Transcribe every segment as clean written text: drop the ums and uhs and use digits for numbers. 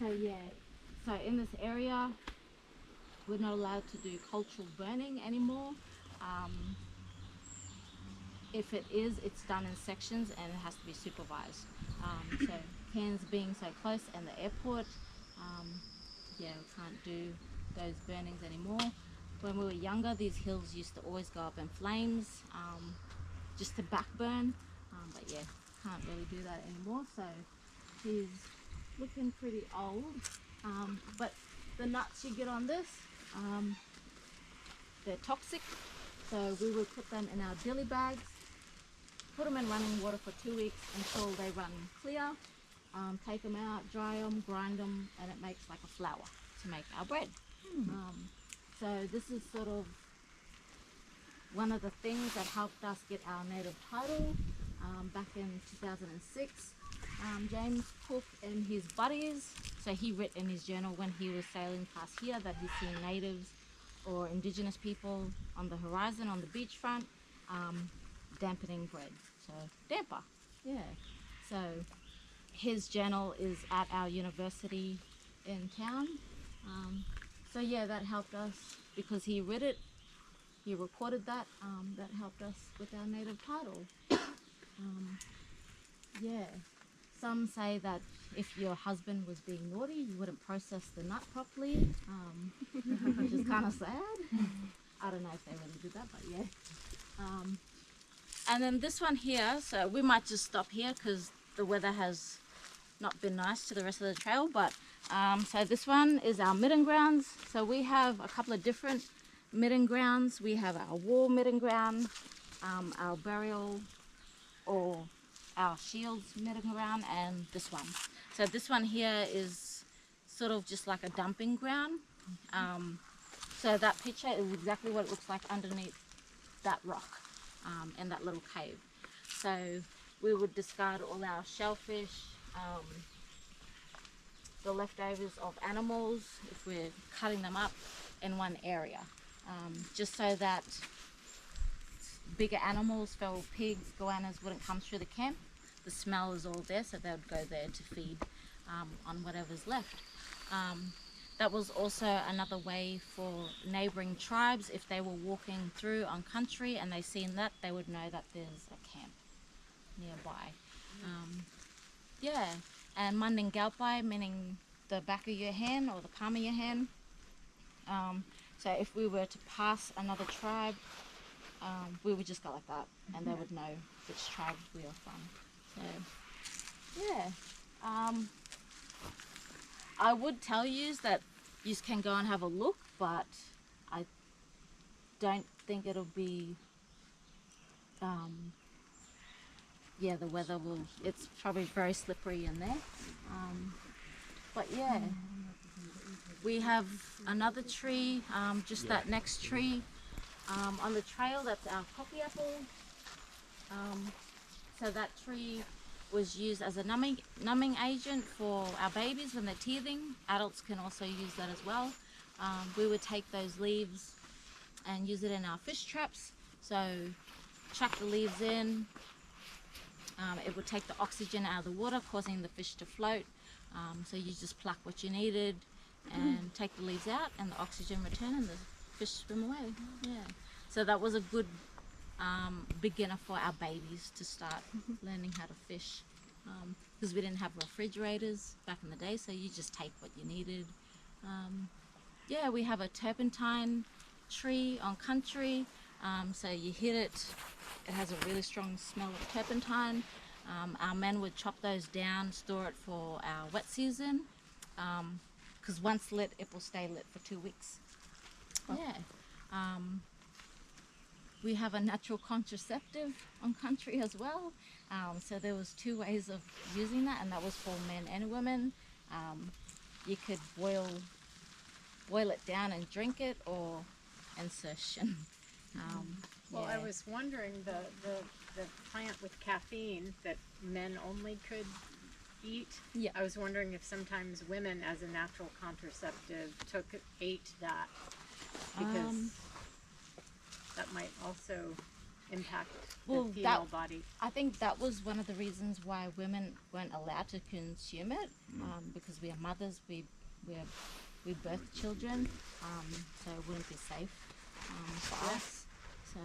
So yeah, so in this area, we're not allowed to do cultural burning anymore. Um, if it is, it's done in sections and it has to be supervised. So Cairns being so close and the airport, yeah, we can't do those burnings anymore. When we were younger, these hills used to always go up in flames, just to back burn. But yeah, can't really do that anymore. So he's looking pretty old. But the nuts you get on this, they're toxic. So we would put them in our dilly bags, put them in running water for 2 weeks until they run clear. Take them out, dry them, grind them, and it makes like a flour to make our bread. So this is sort of one of the things that helped us get our native title back in 2006. James Cook and his buddies, so he wrote in his journal when he was sailing past here that he's seen natives or indigenous people on the horizon on the beachfront dampening bread. So damper, yeah. So his journal is at our university in town. So yeah, that helped us because he read it, he recorded that. That helped us with our native title. Yeah. Some say that if your husband was being naughty, you wouldn't process the nut properly, which is kind of sad. I don't know if they really did that, but yeah. And then this one here, so we might just stop here because the weather has not been nice to the rest of the trail, but so this one is our meeting grounds. So we have a couple of different meeting grounds. We have our war meeting ground, our burial or our shields meeting ground, and this one. So this one here is sort of just like a dumping ground. So that picture is exactly what it looks like underneath that rock in that little cave. So we would discard all our shellfish, the leftovers of animals if we're cutting them up in one area, just so that bigger animals, feral pigs, goannas wouldn't come through the camp. The smell is all there, so they would go there to feed on whatever's left. That was also another way for neighbouring tribes, if they were walking through on country and they seen that, they would know that there's a camp nearby. Yeah, and Mandingalbay, meaning the back of your hand or the palm of your hand. So if we were to pass another tribe, we would just go like that and they would know which tribe we are from. So yeah, I would tell you that you can go and have a look, but I don't think it'll be, yeah, the weather will, it's probably very slippery in there. But yeah, we have another tree, just that next tree on the trail, that's our coffee apple. So that tree was used as a numbing agent for our babies when they're teething. Adults can also use that as well. We would take those leaves and use it in our fish traps. So chuck the leaves in, it would take the oxygen out of the water, causing the fish to float. So you just pluck what you needed and take the leaves out, and the oxygen return and the fish swim away. Yeah. So that was a good beginner for our babies to start learning how to fish, because we didn't have refrigerators back in the day, so you just take what you needed. Yeah, we have a turpentine tree on country, so you hit it, it has a really strong smell of turpentine. Our men would chop those down, store it for our wet season, because once lit, it will stay lit for 2 weeks. Yeah. We have a natural contraceptive on country as well. So there was 2 ways of using that, and that was for men and women. You could boil it down and drink it, or insertion. Well, yeah. I was wondering, the plant with caffeine that men only could eat, Yeah. I was wondering if sometimes women as a natural contraceptive ate that, because that might also impact Well, the female body? I think that was one of the reasons why women weren't allowed to consume it, because we are mothers, we birth children, so it wouldn't be safe for us. So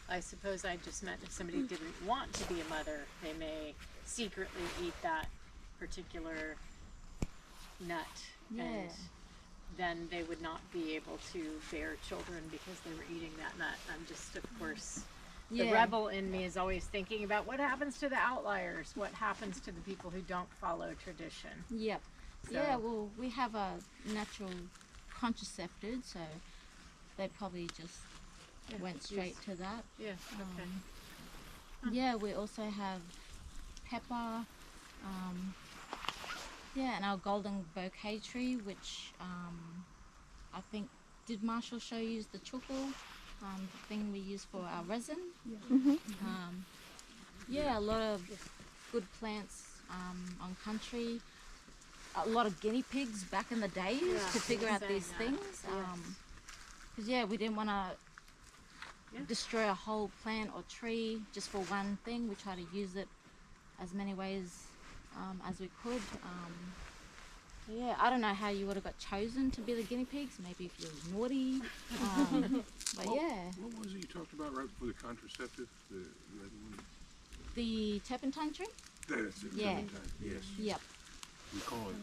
I suppose I just meant if somebody didn't want to be a mother, they may secretly eat that particular nut, and then they would not be able to bear children because they were eating that nut. I'm just, of course, the rebel in me is always thinking about what happens to the outliers, what happens to the people who don't follow tradition. Yep. So- Yeah, well, we have a natural contraceptive, so they probably just went straight to that. Yeah, okay. Yeah, we also have pepper, and our golden bouquet tree, which I think, did Marshall show you the chukul, the thing we use for our resin? A lot of good plants on country. A lot of guinea pigs back in the days to figure out these things. Because we didn't want to destroy a whole plant or tree just for one thing. We try to use it as many ways as we could. I don't know how you would have got chosen to be the guinea pigs. Maybe if you were naughty. But What was it you talked about right before the contraceptive? The other one? The turpentine tree? That's it. Yeah. Turpentine, yes. Yep. We call it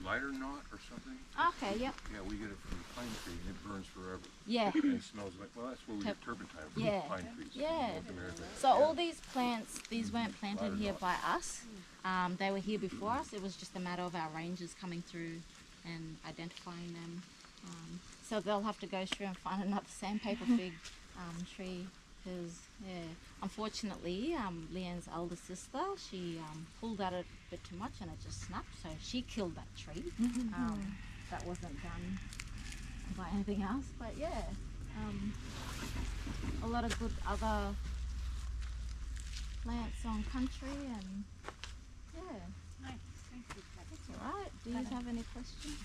lighter knot or something. Okay, yep. Yeah, we get it from the pine tree and it burns forever. Yeah. And it smells like, well, that's where we get turpentine from, pine trees. in North America. So all these plants, these weren't planted here by us. They were here before us. It was just a matter of our rangers coming through and identifying them. So they'll have to go through and find another sandpaper fig tree. Because, unfortunately, Leanne's elder sister, she pulled at it a bit too much and it just snapped. So she killed that tree. That wasn't done by anything else. But a lot of good other plants on country and Nice, thank you. that's all right. Do you have any questions?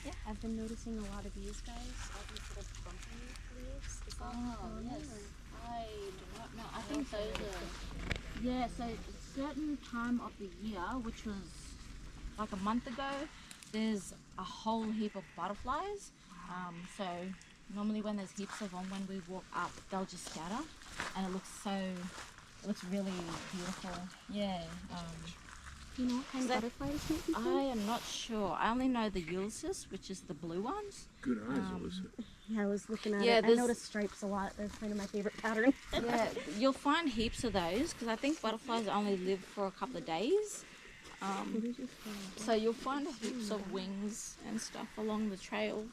Yeah, I've been noticing a lot of these guys, all these sort of bumpy leaves. Is that normal, or- I do not know. I think those are. So a certain time of the year, which was like a month ago, there's a whole heap of butterflies. So normally when there's heaps of them, when we walk up, they'll just scatter, and it looks really beautiful. Yeah. Do you know what kind of butterflies might be? I am not sure. I only know the Ulysses, which is the blue ones. Good eyes, Alyssa. Yeah, I was looking at Yeah, it. I there's- noticed stripes a lot. That's kind of my favorite pattern. Yeah, you'll find heaps of those because I think butterflies only live for a couple of days. So you'll find heaps of wings and stuff along the trail.